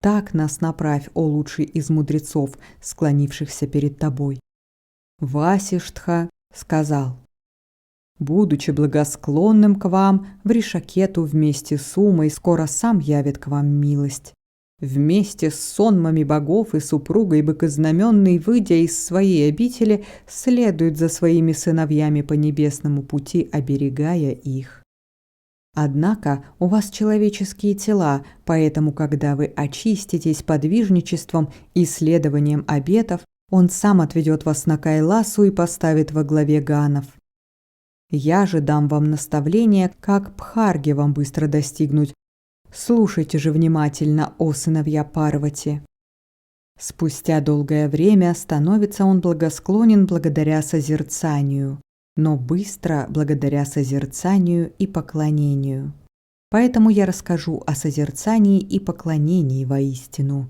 Так нас направь, о лучший из мудрецов, склонившихся перед тобой». Васиштха сказал: «Будучи благосклонным к вам, Вришакету вместе с Умой скоро сам явит к вам милость. Вместе с сонмами богов и супругой быкознаменной, выйдя из своей обители, следует за своими сыновьями по небесному пути, оберегая их. Однако у вас человеческие тела, поэтому, когда вы очиститесь подвижничеством и следованием обетов, он сам отведет вас на Кайласу и поставит во главе ганов. Я же дам вам наставление, как Бхарги вам быстро достигнуть. Слушайте же внимательно, о сыновья Парвати». Спустя долгое время становится он благосклонен благодаря созерцанию, но быстро благодаря созерцанию и поклонению. Поэтому я расскажу о созерцании и поклонении воистину.